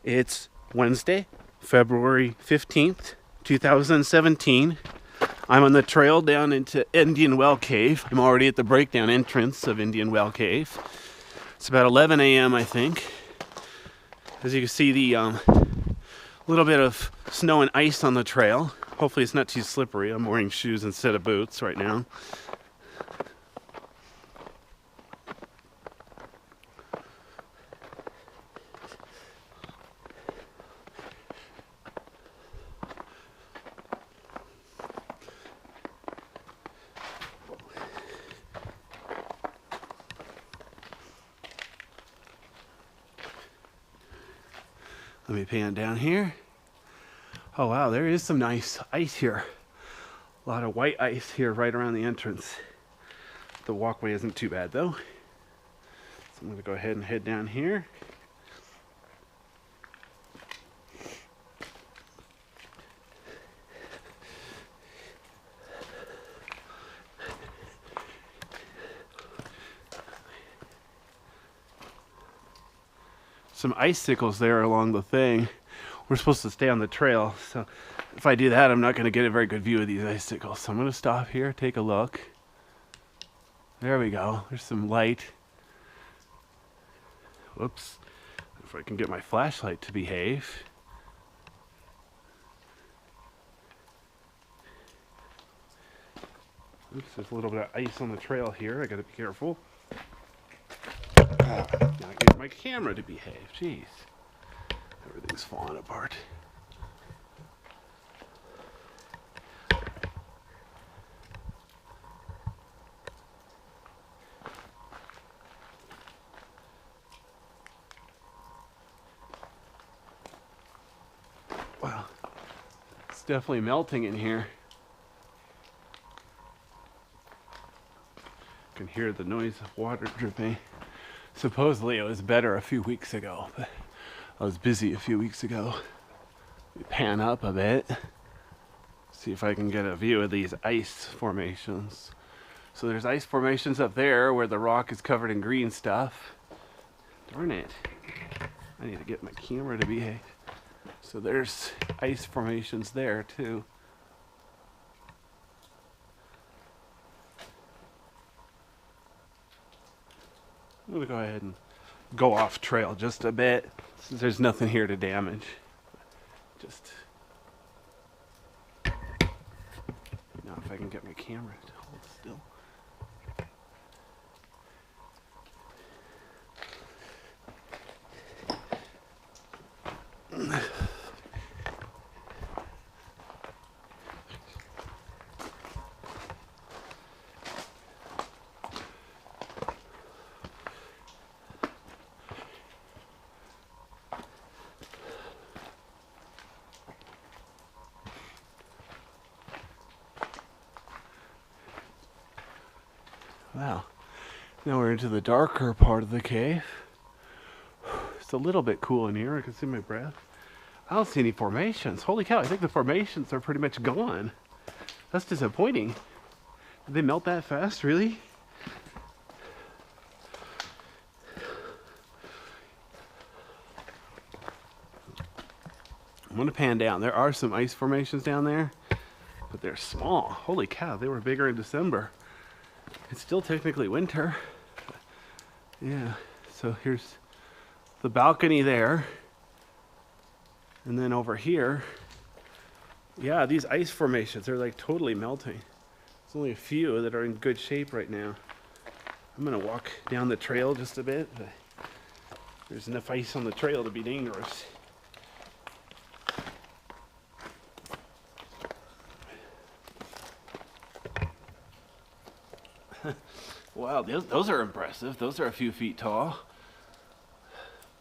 It's Wednesday, February 15th, 2017. I'm on the trail down into Indian Well Cave. I'm already at the breakdown entrance of Indian Well Cave. It's about 11 a.m. I think. As you can see, the little bit of snow and ice on the trail. Hopefully it's not too slippery. I'm wearing shoes instead of boots right now. Let me pan down here. Oh wow, there is some nice ice here. A lot of white ice here right around the entrance. The walkway isn't too bad though. So I'm gonna go ahead and head down here. Some icicles there along the thing. We're supposed to stay on the trail, so if I do that, I'm not going to get a very good view of these icicles. So I'm going to stop here, take a look. There we go. There's some light. Whoops. If I can get my flashlight to behave. Oops, there's a little bit of ice on the trail here. I got to be careful. Now I get my camera to behave. Jeez. Everything's falling apart. Wow. It's definitely melting in here. You can hear the noise of water dripping. Supposedly it was better a few weeks ago, but I was busy a few weeks ago. We pan up a bit, see if I can get a view of these ice formations. So there's ice formations up there where the rock is covered in green stuff. Darn it. I need to get my camera to behave. So there's ice formations there too. I'm gonna go ahead and go off trail just a bit since there's nothing here to damage. Just now if I can get my camera to hold still. Wow, now we're into the darker part of the cave. It's a little bit cool in here. I can see my breath. I don't see any formations. Holy cow, I think the formations are pretty much gone. That's disappointing. Did they melt that fast, really? I'm gonna pan down. There are some ice formations down there, but they're small. Holy cow, they were bigger in December. It's still technically winter. Yeah, so here's the balcony there. And then over here, yeah, these ice formations, they're like totally melting. There's only a few that are in good shape right now. I'm gonna walk down the trail just a bit, but there's enough ice on the trail to be dangerous. Wow, those are impressive. Those are a few feet tall.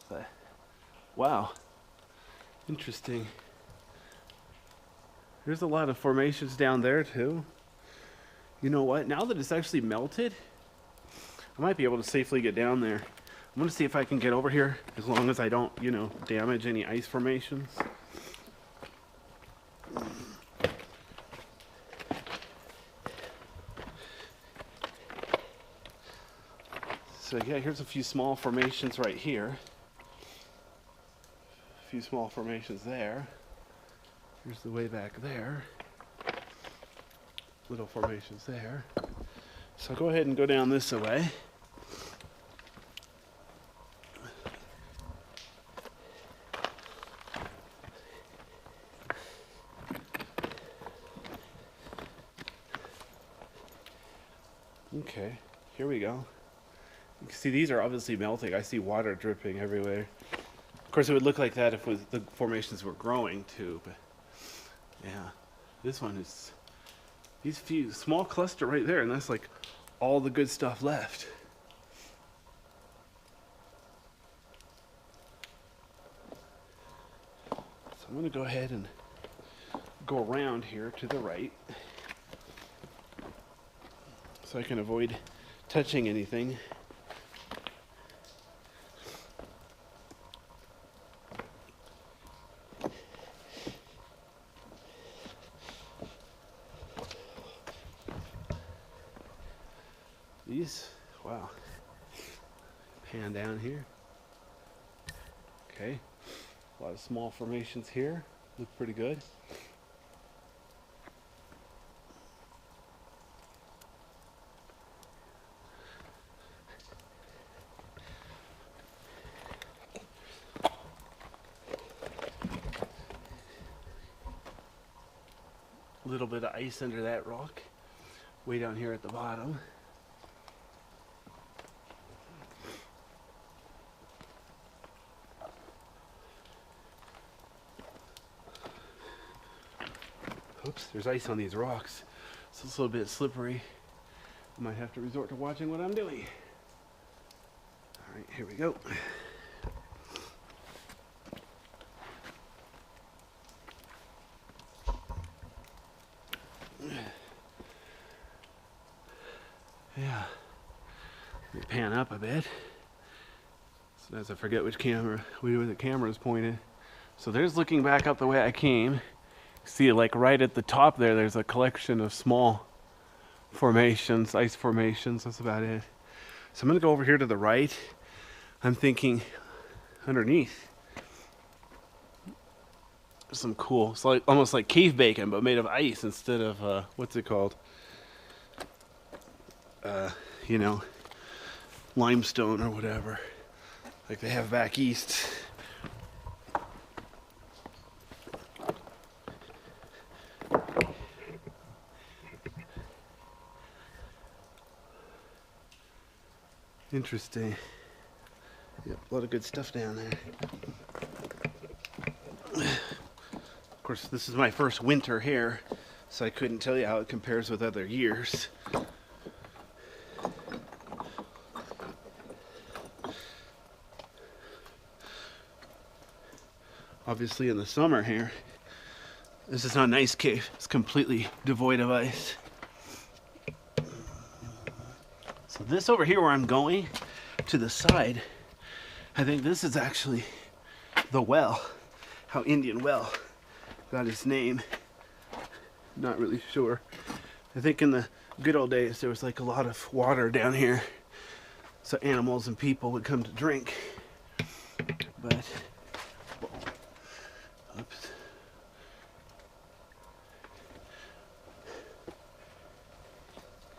But, wow, interesting. There's a lot of formations down there too. You know what? Now that it's actually melted, I might be able to safely get down there. I'm gonna see if I can get over here as long as I don't, damage any ice formations. So yeah, here's a few small formations right here. A few small formations there. Here's the way back there. Little formations there. So I'll go ahead and go down this way. Okay, here we go. You can see these are obviously melting. I see water dripping everywhere. Of course, it would look like that if the formations were growing too, but yeah, this one is, these few, small cluster right there, and that's like all the good stuff left. So I'm gonna go ahead and go around here to the right so I can avoid touching anything. These, wow. Pan down here. Okay, a lot of small formations here. Look pretty good. A little bit of ice under that rock, way down here at the bottom. Oops, there's ice on these rocks, so it's a little bit slippery. I might have to resort to watching what I'm doing. All right, here we go. Yeah, let me pan up a bit. Sometimes I forget which camera, where the camera is pointed. So there's looking back up the way I came. See, like right at the top there, there's a collection of small formations, ice formations. That's about it. So I'm gonna go over here to the right. I'm thinking underneath some cool, it's like almost like cave bacon, but made of ice instead of what's it called? You know, limestone or whatever, like they have back east. Interesting. Yep, a lot of good stuff down there. Of course, this is my first winter here, so I couldn't tell you how it compares with other years. Obviously in the summer here, this is not an ice cave. It's completely devoid of ice. So this over here where I'm going, to the side, I think this is actually the well, how Indian Well got its name. Not really sure. I think in the good old days there was like a lot of water down here, so animals and people would come to drink. But